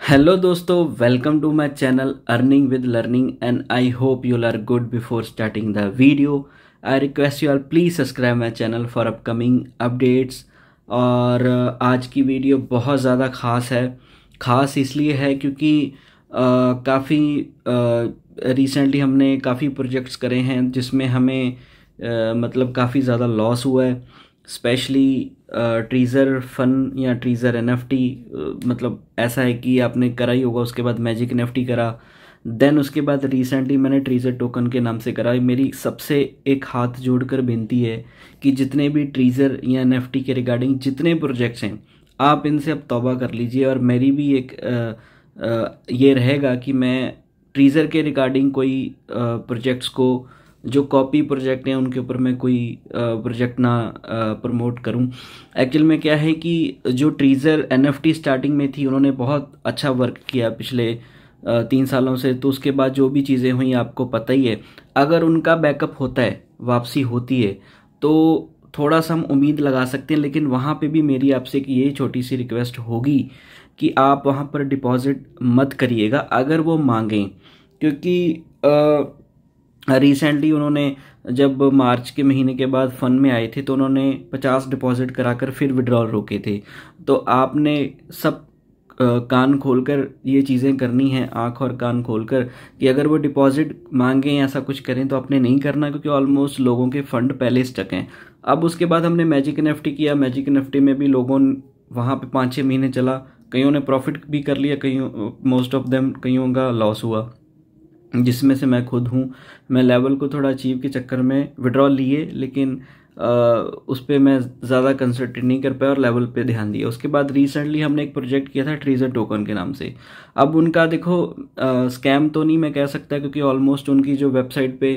Hello दोस्तों, welcome to my channel earning with learning and I hope you are good before starting the video. I request you all please subscribe my channel for upcoming updates. और आज की video बहुत ज़्यादा ख़ास है। ख़ास इसलिए है क्योंकि काफ़ी रिसेंटली हमने काफ़ी प्रोजेक्ट्स करे हैं जिसमें हमें मतलब काफ़ी ज़्यादा लॉस हुआ है। स्पेशली ट्रीज़र फन या ट्रीज़र एनएफटी, मतलब ऐसा है कि आपने करा ही होगा। उसके बाद मैजिक एनएफटी करा, देन उसके बाद रिसेंटली मैंने ट्रीज़र टोकन के नाम से करा। मेरी सबसे एक हाथ जोड़कर विनती है कि जितने भी ट्रीज़र या एनएफटी के रिगार्डिंग जितने प्रोजेक्ट्स हैं, आप इनसे अब तौबा कर लीजिए। और मेरी भी एक ये रहेगा कि मैं ट्रीज़र के रिगार्डिंग कोई प्रोजेक्ट्स को, जो कॉपी प्रोजेक्ट हैं उनके ऊपर मैं कोई प्रोजेक्ट ना प्रमोट करूं। एक्चुअल में क्या है कि जो ट्रीज़र एनएफटी स्टार्टिंग में थी, उन्होंने बहुत अच्छा वर्क किया पिछले 3 सालों से। तो उसके बाद जो भी चीज़ें हुई आपको पता ही है। अगर उनका बैकअप होता है, वापसी होती है, तो थोड़ा सा हम उम्मीद लगा सकते हैं। लेकिन वहाँ पे भी मेरी आपसे एक ये छोटी सी रिक्वेस्ट होगी कि आप वहाँ पर डिपॉजिट मत करिएगा अगर वो मांगें। क्योंकि रिसेंटली उन्होंने जब मार्च के महीने के बाद फन में आए थे तो उन्होंने 50 डिपॉजिट कराकर फिर विड्रॉल रोके थे। तो आपने सब कान खोलकर ये चीज़ें करनी है, आंख और कान खोलकर, कि अगर वो डिपॉजिट मांगें या ऐसा कुछ करें तो आपने नहीं करना, क्योंकि ऑलमोस्ट लोगों के फंड पहले स्टक हैं। अब उसके बाद हमने मैजिक एनएफटी किया। मैजिक एनएफटी में भी लोगों वहाँ पे 5-6 महीने चला, कईयों ने प्रॉफिट भी कर लिया, कईयों, मोस्ट ऑफ देम, कईयों का लॉस हुआ, जिसमें से मैं खुद हूँ। मैं लेवल को थोड़ा अचीव के चक्कर में विड्रॉल लिए, लेकिन उस पर मैं ज़्यादा कंसंट्रेट नहीं कर पाया और लेवल पे ध्यान दिया। उसके बाद रिसेंटली हमने एक प्रोजेक्ट किया था ट्रीज़र टोकन के नाम से। अब उनका देखो, स्कैम तो नहीं मैं कह सकता, क्योंकि ऑलमोस्ट उनकी जो वेबसाइट पे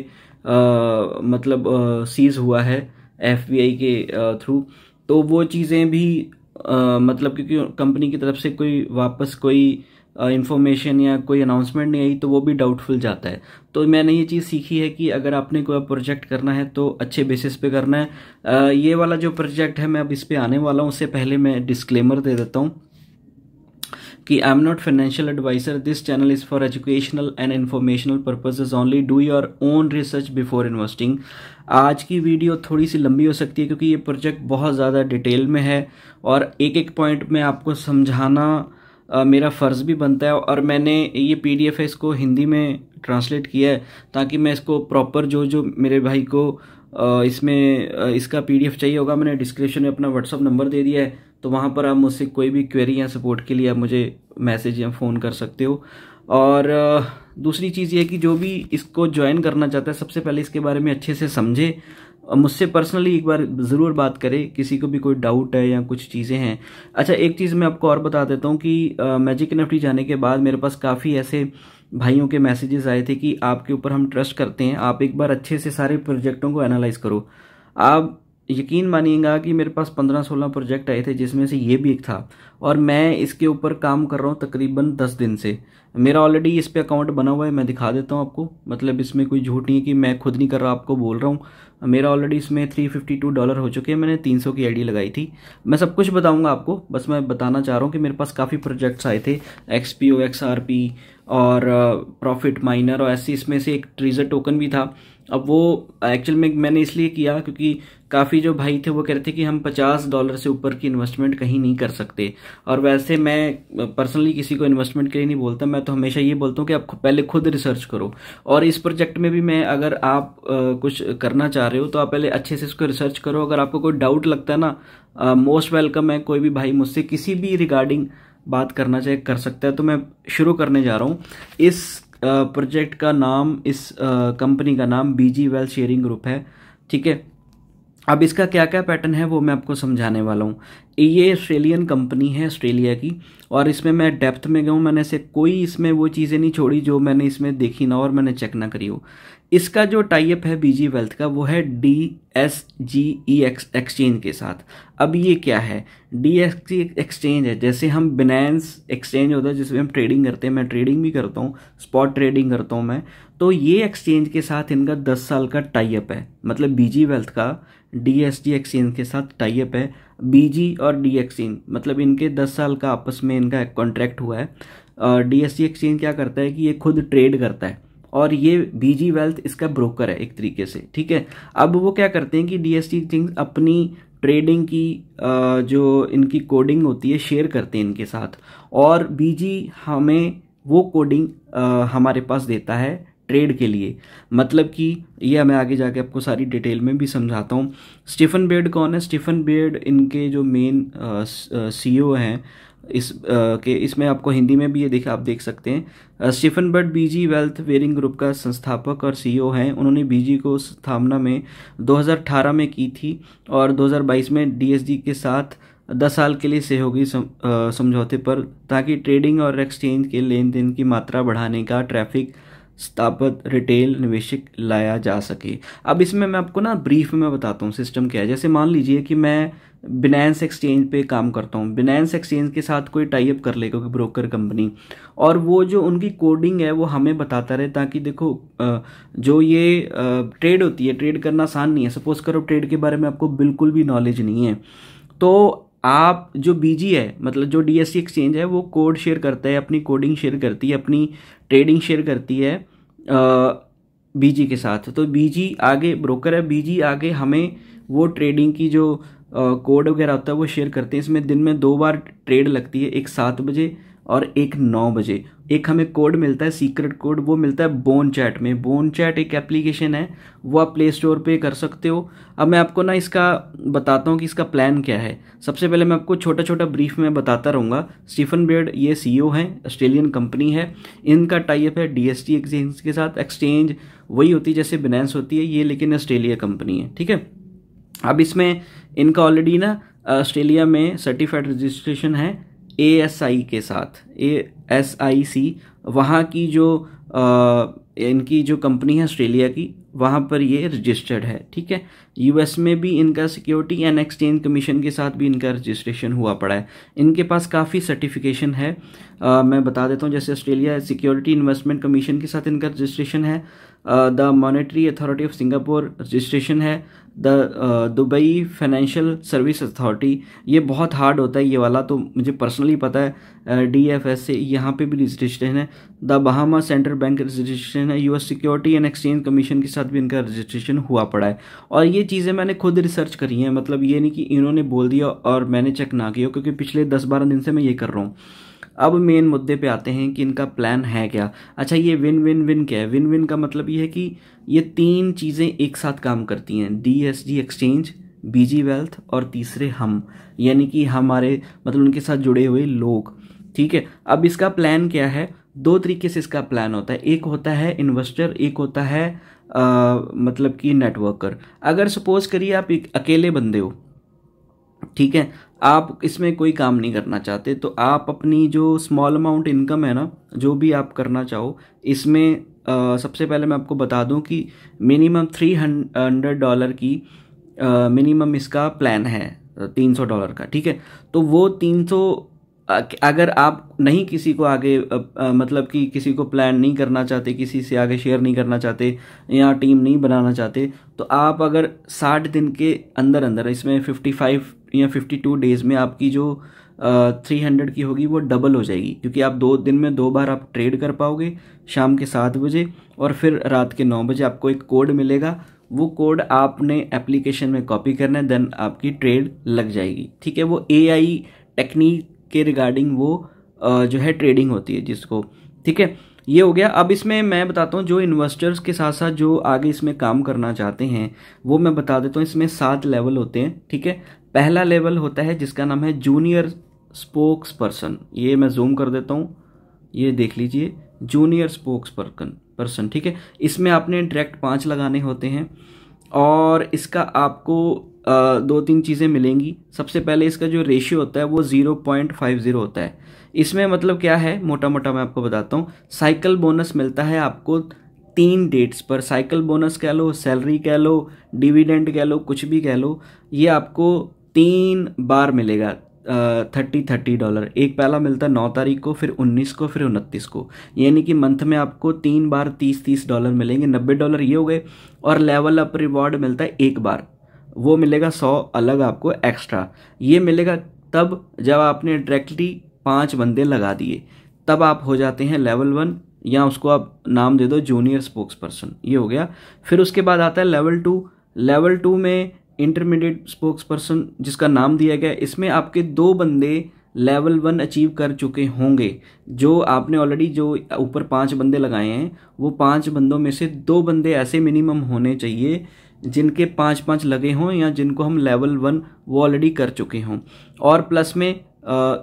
मतलब सीज हुआ है एफबीआई के थ्रू। तो वो चीज़ें भी मतलब, क्योंकि कंपनी की तरफ से कोई वापस कोई इंफॉर्मेशन या कोई अनाउंसमेंट नहीं आई, तो वो भी डाउटफुल जाता है। तो मैंने ये चीज़ सीखी है कि अगर आपने कोई प्रोजेक्ट करना है तो अच्छे बेसिस पे करना है। ये वाला जो प्रोजेक्ट है, मैं अब इस पे आने वाला हूँ। उससे पहले मैं डिस्क्लेमर दे देता हूँ कि I am not financial adviser, this channel is for educational and informational purposes only, do your own research before investing. आज की वीडियो थोड़ी सी लंबी हो सकती है क्योंकि ये प्रोजेक्ट बहुत ज़्यादा डिटेल में है और एक एक पॉइंट में आपको समझाना मेरा फ़र्ज़ भी बनता है। और मैंने ये पीडीएफ है, इसको हिंदी में ट्रांसलेट किया है ताकि मैं इसको प्रॉपर, जो जो मेरे भाई को इसमें इसका पीडीएफ चाहिए होगा, मैंने डिस्क्रिप्शन में अपना व्हाट्सअप नंबर दे दिया है। तो वहाँ पर आप मुझसे कोई भी क्वेरी या सपोर्ट के लिए आप मुझे मैसेज या फ़ोन कर सकते हो। और दूसरी चीज़ ये है कि जो भी इसको ज्वाइन करना चाहता है, सबसे पहले इसके बारे में अच्छे से समझे, मुझसे पर्सनली एक बार ज़रूर बात करें, किसी को भी कोई डाउट है या कुछ चीज़ें हैं। अच्छा, एक चीज़ मैं आपको और बता देता हूँ कि मैजिक एनएफटी जाने के बाद मेरे पास काफ़ी ऐसे भाइयों के मैसेजेस आए थे कि आपके ऊपर हम ट्रस्ट करते हैं, आप एक बार अच्छे से सारे प्रोजेक्टों को एनालाइज करो। आप यकीन मानिएगा कि मेरे पास 15-16 प्रोजेक्ट आए थे, जिसमें से ये भी एक था। और मैं इसके ऊपर काम कर रहा हूँ तकरीबन 10 दिन से। मेरा ऑलरेडी इस पे अकाउंट बना हुआ है, मैं दिखा देता हूँ आपको। मतलब इसमें कोई झूठ नहीं है कि मैं खुद नहीं कर रहा, आपको बोल रहा हूँ। मेरा ऑलरेडी इसमें $352 हो चुके हैं। मैंने 300 की आईडी लगाई थी। मैं सब कुछ बताऊंगा आपको, बस मैं बताना चाह रहा हूँ कि मेरे पास काफ़ी प्रोजेक्ट्स आए थे, एक्सपीओ, एक्सआरपी और प्रॉफिट माइनर, और ऐसे इसमें से एक ट्रीज़र टोकन भी था। अब वो एक्चुअल में मैंने इसलिए किया क्योंकि काफ़ी जो भाई थे वो कह रहे थे कि हम $50 से ऊपर की इन्वेस्टमेंट कहीं नहीं कर सकते। और वैसे मैं पर्सनली किसी को इन्वेस्टमेंट के लिए नहीं बोलता, मैं तो हमेशा ये बोलता हूँ कि आप पहले खुद रिसर्च करो। और इस प्रोजेक्ट में भी मैं, अगर आप कुछ करना चाह रहे हो तो आप पहले अच्छे से इसको रिसर्च करो। अगर आपको कोई डाउट लगता है ना, मोस्ट वेलकम है, कोई भी भाई मुझसे किसी भी रिगार्डिंग बात करना चाहे कर सकता है। तो मैं शुरू करने जा रहा हूँ। इस प्रोजेक्ट का नाम, इस कंपनी का नाम बीजी वेल्थ शेयरिंग ग्रुप है, ठीक है। अब इसका क्या क्या पैटर्न है वो मैं आपको समझाने वाला हूँ। ये ऑस्ट्रेलियन कंपनी है, ऑस्ट्रेलिया की, और इसमें मैं डेप्थ में गया हूँ। मैंने से कोई इसमें वो चीज़ें नहीं छोड़ी जो मैंने इसमें देखी ना और मैंने चेक ना करी हो। इसका जो टाइप है बीजी वेल्थ का, वो है DSGE एक्सचेंज के साथ। अब ये क्या है? DSGE एक्सचेंज है, जैसे हम बिनेंस एक्सचेंज होता है जिसमें हम ट्रेडिंग करते हैं, मैं ट्रेडिंग भी करता हूँ, स्पॉट ट्रेडिंग करता हूँ मैं। तो ये एक्सचेंज के साथ इनका 10 साल का टाइप है। मतलब बीजी वेल्थ का DSG एक्सचेंज के साथ टाइप है। बीजी और डी एक्सचेंज, मतलब इनके 10 साल का आपस में इनका कॉन्ट्रैक्ट हुआ है। डीएसटी एक्सचेंज क्या करता है कि ये खुद ट्रेड करता है और ये बीजी वेल्थ इसका ब्रोकर है एक तरीके से, ठीक है। अब वो क्या करते हैं कि डीएसटी एक्सचेंज अपनी ट्रेडिंग की जो इनकी कोडिंग होती है शेयर करते हैं इनके साथ, और बीजी हमें वो कोडिंग हमारे पास देता है ट्रेड के लिए। मतलब कि ये मैं आगे जाके आपको सारी डिटेल में भी समझाता हूँ। स्टीफन बेयर्ड कौन है? स्टीफन बेयर्ड इनके जो मेन सीईओ हैं इसमें आपको हिंदी में भी ये आप देख सकते हैं। स्टीफन बेयर्ड बीजी वेल्थ वेयरिंग ग्रुप का संस्थापक और सीईओ हैं। उन्होंने बीजी को स्थापना में 2018 में की थी और 2022 में डीएसटी के साथ 10 साल के लिए सहयोगी समझौते पर, ताकि ट्रेडिंग और एक्सचेंज के लेन देन की मात्रा बढ़ाने का ट्रैफिक स्थापित रिटेल निवेशक लाया जा सके। अब इसमें मैं आपको ना ब्रीफ में बताता हूँ सिस्टम क्या है। जैसे मान लीजिए कि मैं बिनेंस एक्सचेंज पे काम करता हूँ, बिनेंस एक्सचेंज के साथ कोई टाई अप कर ले कोई ब्रोकर कंपनी, और वो जो उनकी कोडिंग है वो हमें बताता रहे, ताकि देखो जो ये ट्रेड होती है, ट्रेड करना आसान नहीं है। सपोज करो ट्रेड के बारे में आपको बिल्कुल भी नॉलेज नहीं है, तो आप जो बीजी है मतलब जो डीएसटी एक्सचेंज है वो कोड शेयर करता है, अपनी कोडिंग शेयर करती है, अपनी ट्रेडिंग शेयर करती है बीजी के साथ। तो बीजी आगे ब्रोकर है, बीजी आगे हमें वो ट्रेडिंग की जो कोड वगैरह होता है वो शेयर करते हैं। इसमें दिन में 2 बार ट्रेड लगती है, एक 7 बजे और एक 9 बजे। एक हमें कोड मिलता है सीक्रेट कोड, वो मिलता है बोन चैट में। बोन चैट एक एप्लीकेशन है, वो आप प्ले स्टोर पे कर सकते हो। अब मैं आपको ना इसका बताता हूँ कि इसका प्लान क्या है। सबसे पहले मैं आपको छोटा छोटा ब्रीफ में बताता रहूँगा। स्टीफन बेयर्ड ये सीईओ हैं, ऑस्ट्रेलियन कंपनी है, इनका टाई अप है डीएसटी एक्सचेंज के साथ। एक्सचेंज वही होती है जैसे बिनेंस होती है ये, लेकिन ऑस्ट्रेलिया कंपनी है, ठीक है। अब इसमें इनका ऑलरेडी ना ऑस्ट्रेलिया में सर्टिफाइड रजिस्ट्रेशन है ASI के साथ, ASIC। वहाँ की जो इनकी जो कंपनी है ऑस्ट्रेलिया की, वहाँ पर ये रजिस्टर्ड है, ठीक है। यूएस में भी इनका सिक्योरिटी एंड एक्सचेंज कमीशन के साथ भी इनका रजिस्ट्रेशन हुआ पड़ा है। इनके पास काफ़ी सर्टिफिकेशन है, मैं बता देता हूँ। जैसे ऑस्ट्रेलिया सिक्योरिटी इन्वेस्टमेंट कमीशन के साथ इनका रजिस्ट्रेशन है, the monetary authority of Singapore registration है, the Dubai financial service authority. ये बहुत हार्ड होता है ये वाला, तो मुझे पर्सनली पता है। DFS से यहाँ पे भी रजिस्ट्रेशन है। The Bahama central bank registration है। US security and exchange commission के साथ भी इनका रजिस्ट्रेशन हुआ पड़ा है। और ये चीज़ें मैंने खुद रिसर्च करी हैं, मतलब ये नहीं कि इन्होंने बोल दिया और मैंने चेक ना किया, क्योंकि पिछले 10-12 दिन से मैं ये कर रहा हूँ। अब मेन मुद्दे पे आते हैं कि इनका प्लान है क्या। अच्छा, ये विन विन विन क्या है? विन विन का मतलब ये है कि ये 3 चीज़ें एक साथ काम करती हैं, डीएसटी एक्सचेंज, बीजी वेल्थ और तीसरे हम, यानी कि हमारे मतलब उनके साथ जुड़े हुए लोग, ठीक है। अब इसका प्लान क्या है? 2 तरीके से इसका प्लान होता है। एक होता है इन्वेस्टर, एक होता है मतलब कि नेटवर्कर। अगर सपोज करिए आप एक अकेले बंदे हो, ठीक है, आप इसमें कोई काम नहीं करना चाहते, तो आप अपनी जो स्मॉल अमाउंट इनकम है ना, जो भी आप करना चाहो इसमें, सबसे पहले मैं आपको बता दूं कि मिनिमम $300 की मिनिमम इसका प्लान है, $300 का, ठीक है। तो वो 300 अगर आप नहीं किसी को आगे मतलब कि किसी को प्लान नहीं करना चाहते, किसी से आगे शेयर नहीं करना चाहते या टीम नहीं बनाना चाहते, तो आप अगर 60 दिन के अंदर अंदर इसमें 55 या 52 डेज में आपकी जो 300 की होगी वो डबल हो जाएगी, क्योंकि आप 2 दिन में 2 बार आप ट्रेड कर पाओगे, शाम के 7 बजे और फिर रात के 9 बजे। आपको एक कोड मिलेगा, वो कोड आपने एप्लीकेशन में कॉपी करना है, देन आपकी ट्रेड लग जाएगी, ठीक है। वो AI टेक्निक के रिगार्डिंग वो जो है ट्रेडिंग होती है जिसको, ठीक है। ये हो गया। अब इसमें मैं बताता हूँ जो इन्वेस्टर्स के साथ साथ जो आगे इसमें काम करना चाहते हैं वो मैं बता देता हूँ। इसमें 7 लेवल होते हैं, ठीक है। पहला लेवल होता है जिसका नाम है जूनियर स्पोक्स पर्सन। ये मैं जूम कर देता हूँ, ये देख लीजिए, जूनियर स्पोक्स पर्सन, ठीक है। इसमें आपने डायरेक्ट 5 लगाने होते हैं और इसका आपको 2-3 चीज़ें मिलेंगी। सबसे पहले इसका जो रेशियो होता है वो 0.50 होता है। इसमें मतलब क्या है, मोटा मोटा मैं आपको बताता हूँ। साइकिल बोनस मिलता है आपको 3 डेट्स पर। साइकिल बोनस कह लो, सैलरी कह लो, डिविडेंड कह लो, कुछ भी कह लो, ये आपको 3 बार मिलेगा $30 एक पहला मिलता है 9 तारीख को, फिर 19 को, फिर 29 को, यानी कि मंथ में आपको 3 बार $30 मिलेंगे। $90 ये हो गए। और लेवल अप रिवॉर्ड मिलता है 1 बार, वो मिलेगा 100 अलग आपको एक्स्ट्रा। ये मिलेगा तब जब आपने डायरेक्टली 5 बंदे लगा दिए, तब आप हो जाते हैं लेवल 1, या उसको आप नाम दे दो जूनियर स्पोक्स पर्सन, ये हो गया। फिर उसके बाद आता है लेवल 2। लेवल 2 में इंटरमीडिएट स्पोक्स पर्सन जिसका नाम दिया गया, इसमें आपके 2 बंदे लेवल 1 अचीव कर चुके होंगे। जो आपने ऑलरेडी जो ऊपर 5 बंदे लगाए हैं, वो 5 बंदों में से 2 बंदे ऐसे मिनिमम होने चाहिए जिनके 5-5 लगे हों, या जिनको हम लेवल 1 वो ऑलरेडी कर चुके हों। और प्लस में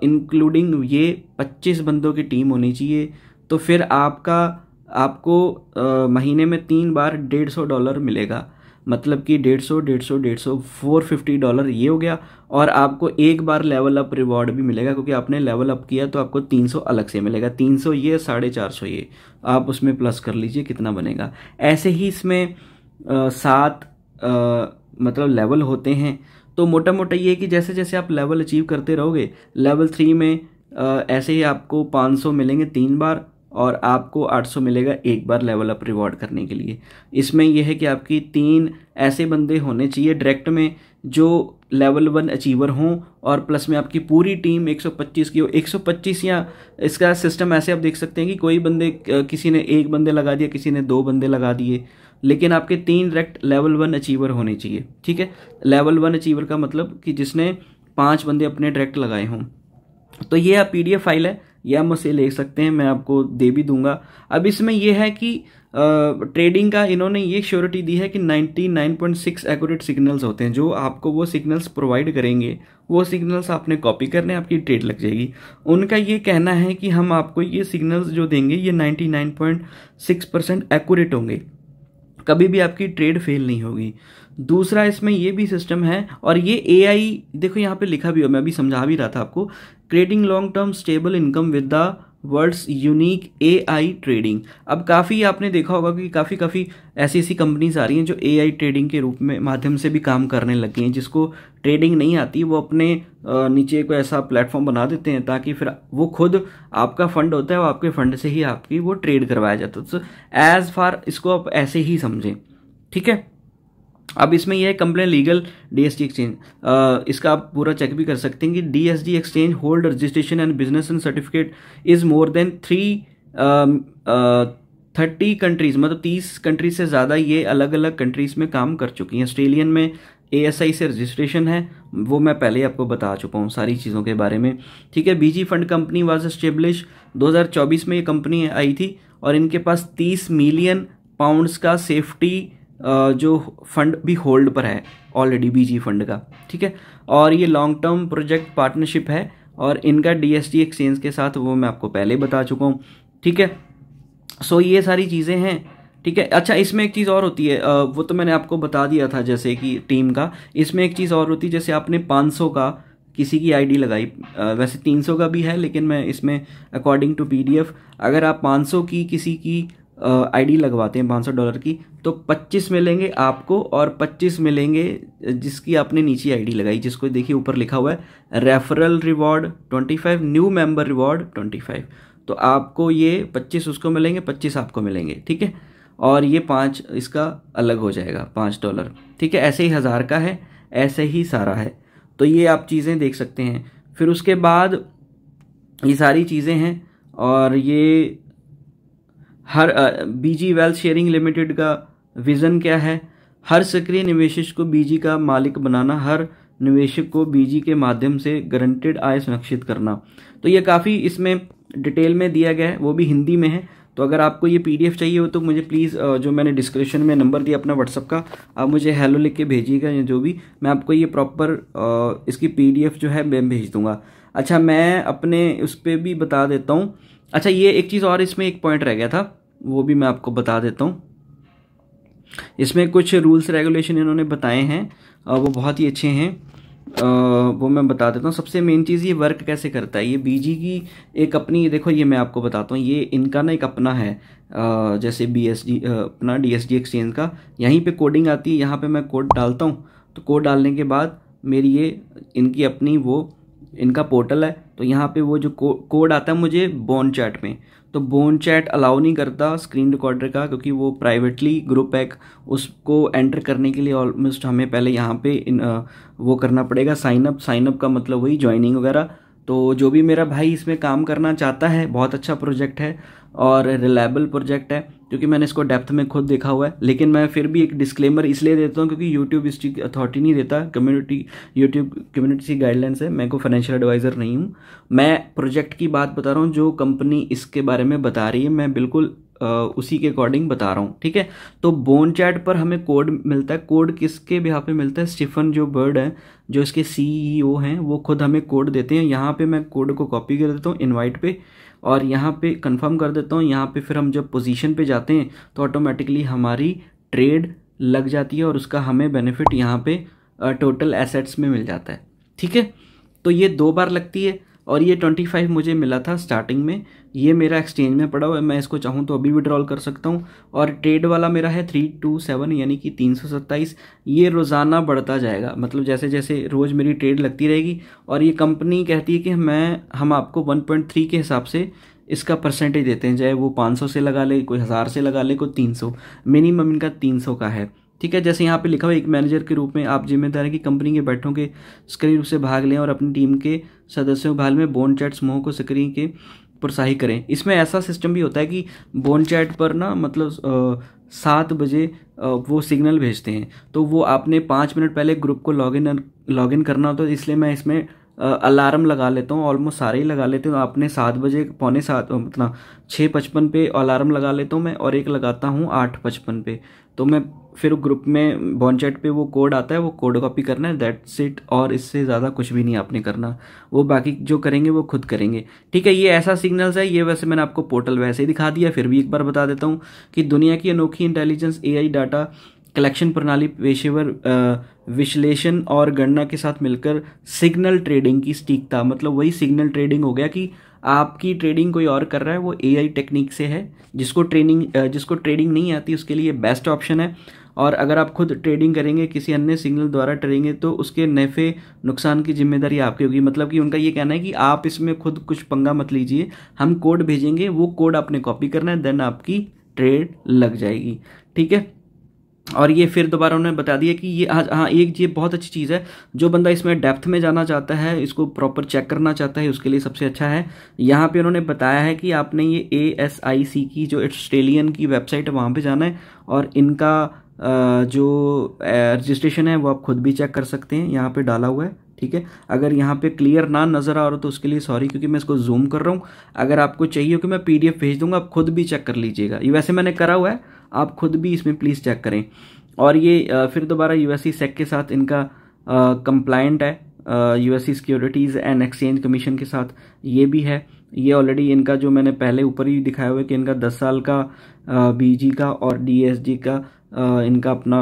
इंक्लूडिंग ये 25 बंदों की टीम होनी चाहिए। तो फिर आपको महीने में 3 बार $150 मिलेगा, मतलब कि 150 $450 ये हो गया। और आपको एक बार लेवल अप रिवॉर्ड भी मिलेगा, क्योंकि आपने लेवल अप किया तो आपको 300 अलग से मिलेगा। 300 ये, 450 ये, आप उसमें प्लस कर लीजिए कितना बनेगा। ऐसे ही इसमें 7 मतलब लेवल होते हैं। तो मोटा मोटा ये है कि जैसे जैसे आप लेवल अचीव करते रहोगे, लेवल 3 में ऐसे ही आपको 500 मिलेंगे 3 बार, और आपको 800 मिलेगा एक बार लेवल अप रिवॉर्ड करने के लिए। इसमें यह है कि आपकी 3 ऐसे बंदे होने चाहिए डायरेक्ट में जो लेवल 1 अचीवर हों, और प्लस में आपकी पूरी टीम 125 की हो। 125 या इसका सिस्टम ऐसे आप देख सकते हैं कि कोई बंदे, किसी ने 1 बंदे लगा दिया, किसी ने 2 बंदे लगा दिए, लेकिन आपके 3 डायरेक्ट लेवल 1 अचीवर होने चाहिए। ठीक है, लेवल 1 अचीवर का मतलब कि जिसने 5 बंदे अपने डायरेक्ट लगाए हों। तो ये आप PDF फाइल है, यह आप मुझसे ले सकते हैं, मैं आपको दे भी दूंगा। अब इसमें यह है कि ट्रेडिंग का इन्होंने ये श्योरिटी दी है कि 99.6 एक्यूरेट सिग्नल्स होते हैं। जो आपको वो सिग्नल्स प्रोवाइड करेंगे, वो सिग्नल्स आपने कॉपी करने, आपकी ट्रेड लग जाएगी। उनका ये कहना है कि हम आपको ये सिग्नल्स जो देंगे ये 99.6% एक्यूरेट होंगे, कभी भी आपकी ट्रेड फेल नहीं होगी। दूसरा इसमें ये भी सिस्टम है, और ये AI देखो यहाँ पे लिखा भी हो, मैं अभी समझा भी रहा था आपको, creating long term stable income with the words unique AI trading. अब काफ़ी आपने देखा होगा कि काफ़ी ऐसी कंपनीज आ रही हैं जो AI ट्रेडिंग के रूप में माध्यम से भी काम करने लग गई हैं। जिसको ट्रेडिंग नहीं आती वो अपने नीचे को ऐसा प्लेटफॉर्म बना देते हैं, ताकि फिर वो खुद आपका फंड होता है, वो आपके फंड से ही आपकी वो ट्रेड करवाया जाता है। तो एज फार इसको आप ऐसे ही समझें, ठीक है। अब इसमें यह है कंप्लेन लीगल DSG एक्सचेंज, इसका आप पूरा चेक भी कर सकते हैं कि DSG exchange hold registration and business and certificate is more than 30 countries, मतलब 30 कंट्रीज से ज़्यादा ये अलग अलग कंट्रीज में काम कर चुकी हैं। ऑस्ट्रेलियन में ASI से रजिस्ट्रेशन है, वो मैं पहले आपको बता चुका हूँ सारी चीज़ों के बारे में, ठीक है। BG fund company was establish 2024 में ये कंपनी आई थी, और इनके पास 30 मिलियन पाउंड्स का सेफ्टी जो फंड भी होल्ड पर है ऑलरेडी BG फंड का, ठीक है। और ये लॉन्ग टर्म प्रोजेक्ट पार्टनरशिप है, और इनका DSG एक्सचेंज के साथ वो मैं आपको पहले बता चुका हूँ, ठीक है। सो ये सारी चीज़ें हैं, ठीक है। अच्छा, इसमें एक चीज़ और होती है, वो तो मैंने आपको बता दिया था जैसे कि टीम का। इसमें एक चीज़ और होती है, जैसे आपने 500 का किसी की ID लगाई, वैसे 300 का भी है, लेकिन मैं इसमें अकॉर्डिंग टू PDF, अगर आप 500 की किसी की ID लगवाते हैं $500 की, तो 25 मिलेंगे आपको, और 25 मिलेंगे जिसकी आपने नीचे ID लगाई, जिसको देखिए ऊपर लिखा हुआ है referral reward 25, new member reward 25। तो आपको ये 25 उसको मिलेंगे, 25 आपको मिलेंगे, ठीक है। और ये 5 इसका अलग हो जाएगा $5, ठीक है। ऐसे ही 1000 का है, ऐसे ही सारा है। तो ये आप चीज़ें देख सकते हैं। फिर उसके बाद ये सारी चीज़ें हैं, और ये हर BG वेल्थ शेयरिंग लिमिटेड का विज़न क्या है? हर सक्रिय निवेशक को BG का मालिक बनाना, हर निवेशक को BG के माध्यम से गारंटेड आय सुनिश्चित करना। तो ये काफ़ी इसमें डिटेल में दिया गया है, वो भी हिंदी में है। तो अगर आपको ये PDF चाहिए हो तो मुझे प्लीज़ जो मैंने डिस्क्रिप्शन में नंबर दिया अपना WhatsApp का, आप मुझे हेलो लिख के भेजिएगा, या जो भी, मैं आपको ये प्रॉपर इसकी PDF जो है मैं भेज दूँगा। अच्छा, मैं अपने उस पर भी बता देता हूँ। अच्छा, ये एक चीज़ और, इसमें एक पॉइंट रह गया था, वो भी मैं आपको बता देता हूँ। इसमें कुछ रूल्स रेगुलेशन इन्होंने बताए हैं, वो बहुत ही अच्छे हैं, वो मैं बता देता हूँ। सबसे मेन चीज़, ये वर्क कैसे करता है। ये BG की एक अपनी, देखो ये मैं आपको बताता हूँ, ये इनका ना एक अपना है, जैसे BSG अपना DSG एक्सचेंज का, यहीं पे कोडिंग आती है, यहाँ पे मैं कोड डालता हूँ, तो कोड डालने के बाद मेरी ये इनकी अपनी वो इनका पोर्टल है, तो यहाँ पे वो जो कोड आता है मुझे बोन चैट में, तो बोन चैट अलाउ नहीं करता स्क्रीन रिकॉर्डर का, क्योंकि वो प्राइवेटली ग्रुप है। उसको एंटर करने के लिए ऑलमोस्ट हमें पहले यहाँ पे वो करना पड़ेगा साइन अप का मतलब वही ज्वाइनिंग वगैरह। तो जो भी मेरा भाई इसमें काम करना चाहता है, बहुत अच्छा प्रोजेक्ट है और रिलायबल प्रोजेक्ट है, क्योंकि मैंने इसको डेप्थ में खुद देखा हुआ है। लेकिन मैं फिर भी एक डिस्क्लेमर इसलिए देता हूँ क्योंकि यूट्यूब इस चीज़ की अथॉरिटी नहीं देता, यूट्यूब कम्युनिटी की गाइडलाइंस है, मैं को फाइनेंशियल एडवाइज़र नहीं हूँ। मैं प्रोजेक्ट की बात बता रहा हूँ, जो कंपनी इसके बारे में बता रही है मैं बिल्कुल उसी के अकॉर्डिंग बता रहा हूँ, ठीक है। तो बोनचैट पर हमें कोड मिलता है। कोड किसके बिहाफ पे मिलता है? स्टीफन जो बर्ड है, जो इसके सीईओ हैं, वो खुद हमें कोड देते हैं। यहाँ पे मैं कोड को कॉपी कर देता हूँ इनवाइट पे, और यहाँ पे कंफर्म कर देता हूँ। यहाँ पे फिर हम जब पोजीशन पे जाते हैं तो ऑटोमेटिकली हमारी ट्रेड लग जाती है और उसका हमें बेनिफिट यहाँ पे टोटल एसेट्स में मिल जाता है, ठीक है। तो ये 2 बार लगती है और ये 25 मुझे मिला था स्टार्टिंग में, ये मेरा एक्सचेंज में पड़ा हुआ है, मैं इसको चाहूँ तो अभी विड्रॉल कर सकता हूँ। और ट्रेड वाला मेरा है 327 यानी कि 327। ये रोज़ाना बढ़ता जाएगा, मतलब जैसे जैसे रोज़ मेरी ट्रेड लगती रहेगी। और ये कंपनी कहती है कि हम आपको 1.3 के हिसाब से इसका परसेंटेज देते हैं, चाहे वो 500 से लगा ले, कोई 1000 से लगा ले, कोई 300, मिनिमम इनका 300 का है, ठीक है। जैसे यहाँ पे लिखा हुआ है, एक मैनेजर के रूप में आप जिम्मेदार हैं कि कंपनी के बैठकों के सक्रिय रूप से भाग लें और अपनी टीम के सदस्यों के भाल में बोनचैट समूह को सक्रिय के प्रोत्साहित करें। इसमें ऐसा सिस्टम भी होता है कि बोनचैट पर ना मतलब 7 बजे वो सिग्नल भेजते हैं, तो वो आपने 5 मिनट पहले ग्रुप को लॉगिन करना होता है, इसलिए मैं इसमें अलार्म लगा लेता हूँ, ऑलमोस्ट सारे ही लगा लेते हूँ। आपने 7 बजे, 6:45 मतलब 6:55 पे अलार्म लगा लेता हूँ मैं, और एक लगाता हूँ 8:55 पे। तो मैं फिर ग्रुप में बोनचैट पे वो कोड आता है, वो कोड कॉपी करना है, दैट्स इट। और इससे ज़्यादा कुछ भी नहीं आपने करना, वो बाकी जो करेंगे वो खुद करेंगे, ठीक है। ये ऐसा सिग्नल्स है। ये वैसे मैंने आपको पोर्टल वैसे ही दिखा दिया, फिर भी एक बार बता देता हूँ कि दुनिया की अनोखी इंटेलिजेंस AI डाटा कलेक्शन प्रणाली पेशेवर विश्लेषण और गणना के साथ मिलकर सिग्नल ट्रेडिंग की सटीकता, मतलब वही सिग्नल ट्रेडिंग हो गया कि आपकी ट्रेडिंग कोई और कर रहा है, वो AI टेक्निक से है। जिसको ट्रेडिंग नहीं आती उसके लिए बेस्ट ऑप्शन है। और अगर आप खुद ट्रेडिंग करेंगे, किसी अन्य सिग्नल द्वारा ट्रेडेंगे, तो उसके नफ़े नुकसान की जिम्मेदारी आपकी होगी। मतलब कि उनका ये कहना है कि आप इसमें खुद कुछ पंगा मत लीजिए, हम कोड भेजेंगे, वो कोड आपने कॉपी करना है, देन आपकी ट्रेड लग जाएगी, ठीक है। और ये फिर दोबारा उन्होंने बता दिया कि ये हाँ एक ये बहुत अच्छी चीज़ है, जो बंदा इसमें डेप्थ में जाना चाहता है, इसको प्रॉपर चेक करना चाहता है, उसके लिए सबसे अच्छा है। यहाँ पे उन्होंने बताया है कि आपने ये ASIC की जो ऑस्ट्रेलियन की वेबसाइट है वहाँ पे जाना है, और इनका जो रजिस्ट्रेशन है वो आप खुद भी चेक कर सकते हैं, यहाँ पे डाला हुआ है, ठीक है। अगर यहाँ पे क्लियर ना नज़र आ रहा तो उसके लिए सॉरी, क्योंकि मैं इसको जूम कर रहा हूँ। अगर आपको चाहिए हो कि मैं PDF भेज दूंगा, आप खुद भी चेक कर लीजिएगा। ये वैसे मैंने करा हुआ है, आप खुद भी इसमें प्लीज़ चेक करें। और ये फिर दोबारा USE SEC के साथ इनका कंप्लायंट है, USE securities and exchange commission के साथ ये भी है। ये ऑलरेडी इनका जो मैंने पहले ऊपर ही दिखाया हुआ है कि इनका 10 साल का BG का और DSG का इनका अपना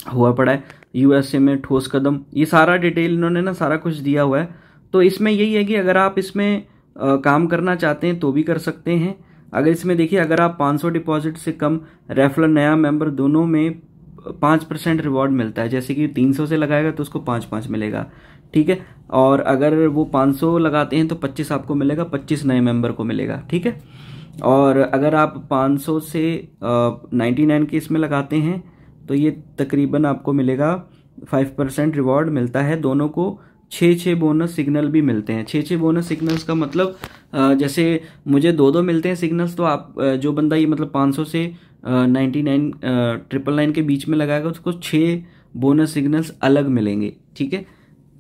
हुआ पड़ा है। USA में ठोस कदम, ये सारा डिटेल इन्होंने ना सारा कुछ दिया हुआ है। तो इसमें यही है कि अगर आप इसमें काम करना चाहते हैं तो भी कर सकते हैं। अगर इसमें देखिए, अगर आप 500 डिपॉजिट से कम, रेफरल नया मेंबर, दोनों में 5% रिवॉर्ड मिलता है। जैसे कि 300 से लगाएगा तो उसको 5 मिलेगा, ठीक है। और अगर वो 500 लगाते हैं तो 25 आपको मिलेगा, 25 नए मेंबर को मिलेगा, ठीक है। और अगर आप 500 से 99 के इसमें लगाते हैं तो ये तकरीबन आपको मिलेगा 5% रिवॉर्ड मिलता है। दोनों को 6 बोनस सिग्नल भी मिलते हैं। 6 बोनस सिग्नल्स का मतलब जैसे मुझे 2 मिलते हैं सिग्नल्स, तो आप जो बंदा ये मतलब 500 से 99 999 के बीच में लगाएगा उसको 6 बोनस सिग्नल्स अलग मिलेंगे, ठीक है,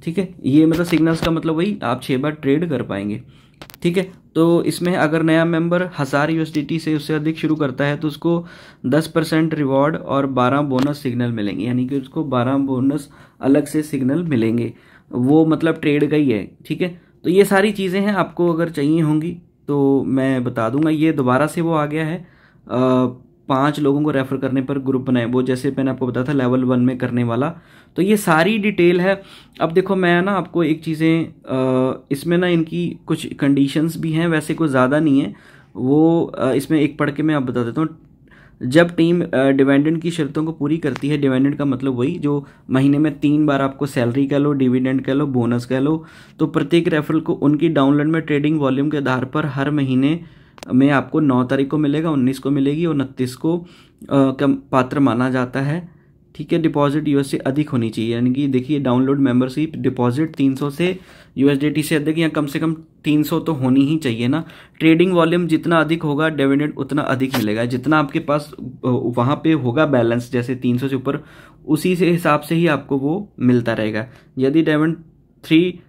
ठीक है। ये मतलब सिग्नल्स का मतलब वही, आप 6 बार ट्रेड कर पाएंगे, ठीक है। तो इसमें अगर नया मेंबर 1000 USDT से उससे अधिक शुरू करता है तो उसको 10% रिवॉर्ड और 12 बोनस सिग्नल मिलेंगे, यानी कि उसको 12 बोनस अलग से सिग्नल मिलेंगे। वो मतलब ट्रेड का ही है, ठीक है। तो ये सारी चीज़ें हैं, आपको अगर चाहिए होंगी तो मैं बता दूंगा। ये दोबारा से वो आ गया है 5 लोगों को रेफर करने पर ग्रुप बनाए, वो जैसे मैंने आपको बताया था लेवल 1 में करने वाला। तो ये सारी डिटेल है। अब देखो मैं ना आपको एक चीज़ें इसमें ना इनकी कुछ कंडीशंस भी हैं, वैसे कोई ज़्यादा नहीं है वो, इसमें एक पढ़ के मैं आप बता देता हूँ। जब टीम डिविडेंड की शर्तों को पूरी करती है, डिविडेंड का मतलब वही जो महीने में 3 बार आपको सैलरी कह लो, डिविडेंड कह लो, बोनस कह लो, तो प्रत्येक रेफरल को उनकी डाउनलोड में ट्रेडिंग वॉल्यूम के आधार पर हर महीने में आपको 9 तारीख को मिलेगा, 19 को मिलेगी और 29 को पात्र माना जाता है, ठीक है, डिपॉजिट यूएस से अधिक होनी चाहिए, यानी कि देखिए डाउनलोड मेंबरशिप डिपॉजिट 300 से यूएसडीटी से अधिक, या कम से कम 300 तो होनी ही चाहिए ना। ट्रेडिंग वॉल्यूम जितना अधिक होगा डिविडेंड उतना अधिक मिलेगा, जितना आपके पास वहाँ पे होगा बैलेंस, जैसे 300 से ऊपर, उसी से हिसाब से ही आपको वो मिलता रहेगा। यदि डिविडेंड 30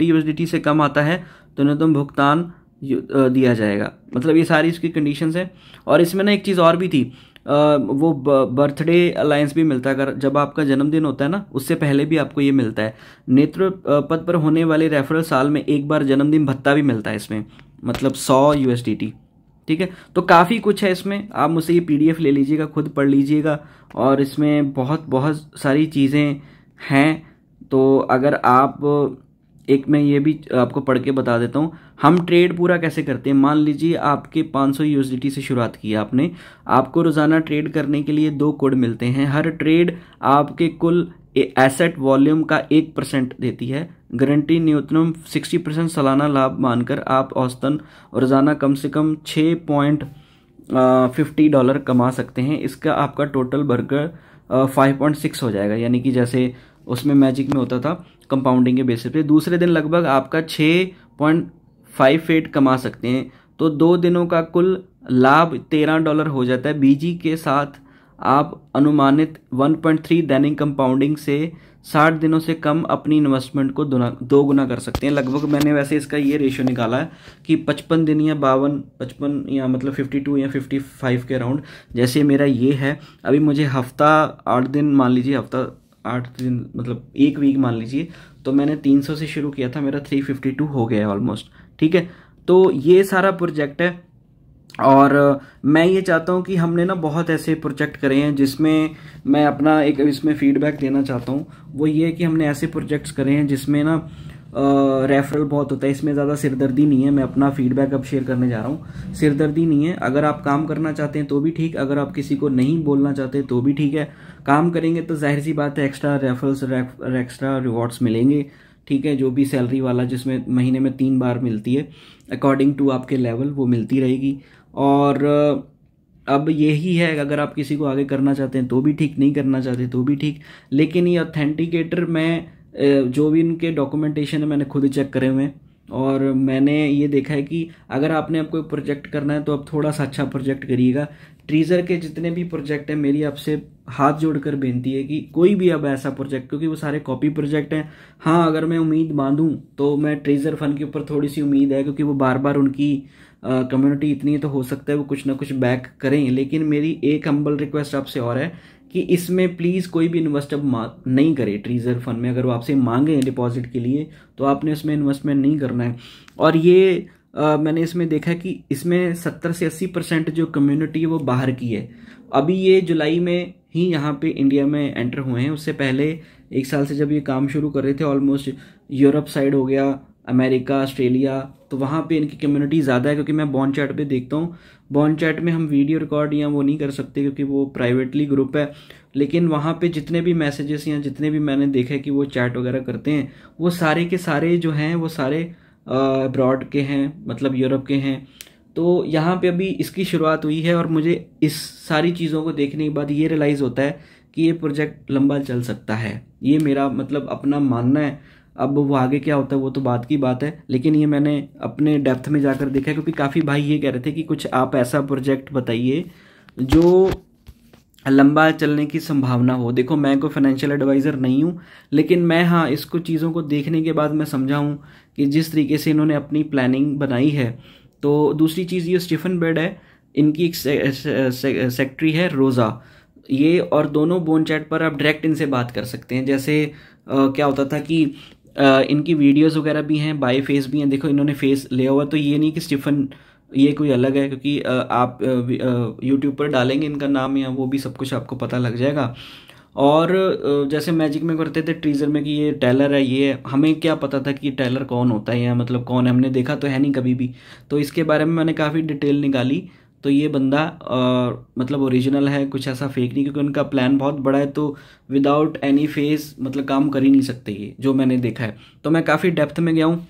यूएसडीटी से कम आता है तो न्यूनतम भुगतान दिया जाएगा। मतलब ये सारी इसकी कंडीशंस है। और इसमें ना एक चीज़ और भी थी, वो बर्थडे अलायंस भी मिलता है। अगर जब आपका जन्मदिन होता है ना, उससे पहले भी आपको ये मिलता है। नेतृत्व पद पर होने वाले रेफरल साल में एक बार जन्मदिन भत्ता भी मिलता है इसमें, मतलब 100 यूएसडीटी। ठीक है, तो काफ़ी कुछ है इसमें, आप मुझसे ये पीडीएफ ले लीजिएगा, खुद पढ़ लीजिएगा, और इसमें बहुत बहुत सारी चीज़ें हैं। तो अगर आप एक, मैं ये भी आपको पढ़ के बता देता हूँ, हम ट्रेड पूरा कैसे करते हैं। मान लीजिए आपके 500 यूएसडीटी से शुरुआत की आपने, आपको रोज़ाना ट्रेड करने के लिए 2 कोड मिलते हैं। हर ट्रेड आपके कुल एसेट वॉल्यूम का 1% देती है। गारंटी न्यूनतम 60% सालाना लाभ मानकर आप औसतन रोज़ाना कम से कम $6.50 कमा सकते हैं। इसका आपका टोटल बर्गर 5.6 हो जाएगा, यानी कि जैसे उसमें मैजिक में होता था कंपाउंडिंग के बेसिस पे। दूसरे दिन लगभग आपका 6.58 कमा सकते हैं। तो 2 दिनों का कुल लाभ $13 हो जाता है। बीजी के साथ आप अनुमानित 1.3 दैनिक कंपाउंडिंग से 60 दिनों से कम अपनी इन्वेस्टमेंट को 2 गुना कर सकते हैं। लगभग मैंने वैसे इसका ये रेशियो निकाला है कि 55 दिन या 55 या मतलब 52 या 55 के अराउंड, जैसे मेरा ये है। अभी मुझे हफ्ता 8 दिन मान लीजिए, हफ्ता 8 दिन मतलब 1 वीक मान लीजिए, तो मैंने 300 से शुरू किया था, मेरा 352 हो गया है ऑलमोस्ट। ठीक है, तो ये सारा प्रोजेक्ट है। और मैं ये चाहता हूँ कि हमने ना बहुत ऐसे प्रोजेक्ट करे हैं जिसमें मैं अपना एक इसमें फीडबैक देना चाहता हूँ। वो ये है कि हमने ऐसे प्रोजेक्ट्स करे हैं जिसमें ना रेफरल बहुत होता है, इसमें ज़्यादा सिरदर्दी नहीं है। मैं अपना फीडबैक अब शेयर करने जा रहा हूँ। सिरदर्दी नहीं है, अगर आप काम करना चाहते हैं तो भी ठीक, अगर आप किसी को नहीं बोलना चाहते तो भी ठीक है। काम करेंगे तो जाहिर सी बात है एक्स्ट्रा रेफरल्स, एक्स्ट्रा रिवॉर्ड्स मिलेंगे। ठीक है, जो भी सैलरी वाला जिसमें महीने में 3 बार मिलती है अकॉर्डिंग टू आपके लेवल, वो मिलती रहेगी। और अब यही है, अगर आप किसी को आगे करना चाहते हैं तो भी ठीक, नहीं करना चाहते तो भी ठीक। लेकिन ये ऑथेंटिकेटर मैं जो भी इनके डॉक्यूमेंटेशन है मैंने खुद चेक करे हुए हैं, और मैंने ये देखा है कि अगर आपने आपको प्रोजेक्ट करना है तो अब थोड़ा सा अच्छा प्रोजेक्ट करिएगा। ट्रीजर के जितने भी प्रोजेक्ट हैं, मेरी आपसे हाथ जोड़कर बेनती है कि कोई भी अब ऐसा प्रोजेक्ट, क्योंकि वो सारे कॉपी प्रोजेक्ट हैं। हाँ, अगर मैं उम्मीद बांधूं तो मैं ट्रीजर फन के ऊपर थोड़ी सी उम्मीद है, क्योंकि वो बार बार उनकी कम्युनिटी इतनी है तो हो सकता है वो कुछ ना कुछ बैक करें। लेकिन मेरी एक हम्बल रिक्वेस्ट आपसे और है कि इसमें प्लीज़ कोई भी इन्वेस्ट नहीं करे ट्रीजर फंड में। अगर वो आपसे मांगे डिपॉजिट के लिए तो आपने उसमें इन्वेस्टमेंट नहीं करना है। और ये मैंने इसमें देखा कि इसमें 70 से 80% जो कम्युनिटी है वो बाहर की है। अभी ये जुलाई में ही यहाँ पे इंडिया में एंटर हुए हैं। उससे पहले 1 साल से जब ये काम शुरू कर रहे थे, ऑलमोस्ट यूरोप साइड हो गया, अमेरिका, ऑस्ट्रेलिया, तो वहाँ पे इनकी कम्युनिटी ज़्यादा है। क्योंकि मैं बॉन्ड चैट पे देखता हूँ, बॉन्ड चैट में हम वीडियो रिकॉर्ड या वो नहीं कर सकते क्योंकि वो प्राइवेटली ग्रुप है। लेकिन वहाँ पे जितने भी मैसेजेस या जितने भी मैंने देखा कि वो चैट वगैरह करते हैं, वो सारे के सारे जो हैं वो सारे अब्रॉड के हैं, मतलब यूरोप के हैं। तो यहाँ पे अभी इसकी शुरुआत हुई है, और मुझे इस सारी चीज़ों को देखने के बाद ये रियलाइज़ होता है कि ये प्रोजेक्ट लंबा चल सकता है। ये मेरा मतलब अपना मानना है। अब वो आगे क्या होता है वो तो बात की बात है, लेकिन ये मैंने अपने डेप्थ में जाकर देखा है। क्योंकि काफ़ी भाई ये कह रहे थे कि कुछ आप ऐसा प्रोजेक्ट बताइए जो लंबा चलने की संभावना हो। देखो, मैं कोई फाइनेंशियल एडवाइज़र नहीं हूँ, लेकिन मैं हाँ इसको चीज़ों को देखने के बाद मैं समझा हूँ कि जिस तरीके से इन्होंने अपनी प्लानिंग बनाई है। तो दूसरी चीज़ ये स्टीफन बेड है, इनकी एक सेक्रेटरी है रोज़ा, ये, और दोनों बोन चैट पर आप डायरेक्ट इनसे बात कर सकते हैं। जैसे क्या होता था कि इनकी वीडियोस वगैरह भी हैं, बाय फेस भी हैं। देखो इन्होंने फेस लिया हुआ, तो ये नहीं कि स्टीफन ये कोई अलग है, क्योंकि आप यूट्यूब पर डालेंगे इनका नाम या वो भी सब कुछ आपको पता लग जाएगा। और जैसे मैजिक में करते थे ट्रीजर में कि ये टेलर है, ये है, हमें क्या पता था कि टेलर कौन होता है या मतलब कौन है, हमने देखा तो है नहीं कभी भी। तो इसके बारे में मैंने काफ़ी डिटेल निकाली, तो ये बंदा मतलब ओरिजिनल है, कुछ ऐसा फेक नहीं, क्योंकि उनका प्लान बहुत बड़ा है। तो विदाउट एनी फेस मतलब काम कर ही नहीं सकते ये, जो मैंने देखा है। तो मैं काफ़ी डेप्थ में गया हूँ,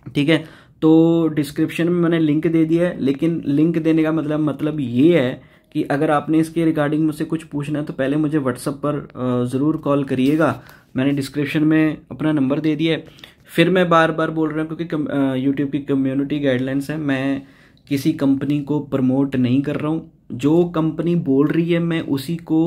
ठीक है। तो डिस्क्रिप्शन में मैंने लिंक दे दिया है, लेकिन लिंक देने का मतलब ये है कि अगर आपने इसके रिगार्डिंग मुझसे कुछ पूछना है तो पहले मुझे व्हाट्सएप पर ज़रूर कॉल करिएगा। मैंने डिस्क्रिप्शन में अपना नंबर दे दिया है। फिर मैं बार बार बोल रहा हूँ क्योंकि यूट्यूब की कम्युनिटी गाइडलाइंस है, मैं किसी कंपनी को प्रमोट नहीं कर रहा हूँ। जो कंपनी बोल रही है मैं उसी को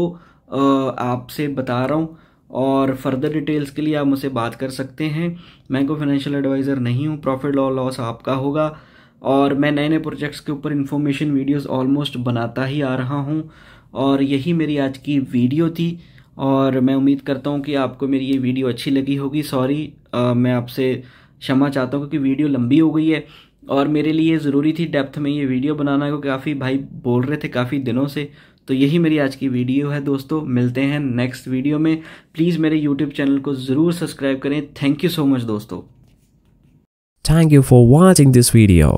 आपसे बता रहा हूँ, और फर्दर डिटेल्स के लिए आप मुझसे बात कर सकते हैं। मैं कोई फाइनेंशियल एडवाइज़र नहीं हूँ, प्रॉफिट और लॉस आपका होगा। और मैं नए नए प्रोजेक्ट्स के ऊपर इन्फॉर्मेशन वीडियोस ऑलमोस्ट बनाता ही आ रहा हूँ, और यही मेरी आज की वीडियो थी। और मैं उम्मीद करता हूँ कि आपको मेरी ये वीडियो अच्छी लगी होगी। सॉरी, मैं आपसे क्षमा चाहता हूँ क्योंकि वीडियो लंबी हो गई है, और मेरे लिए ज़रूरी थी डेप्थ में ये वीडियो बनाना, क्योंकि काफ़ी भाई बोल रहे थे काफ़ी दिनों से। तो यही मेरी आज की वीडियो है दोस्तों, मिलते हैं नेक्स्ट वीडियो में। प्लीज़ मेरे यूट्यूब चैनल को ज़रूर सब्सक्राइब करें। थैंक यू सो मच दोस्तों। Thank you for watching this video.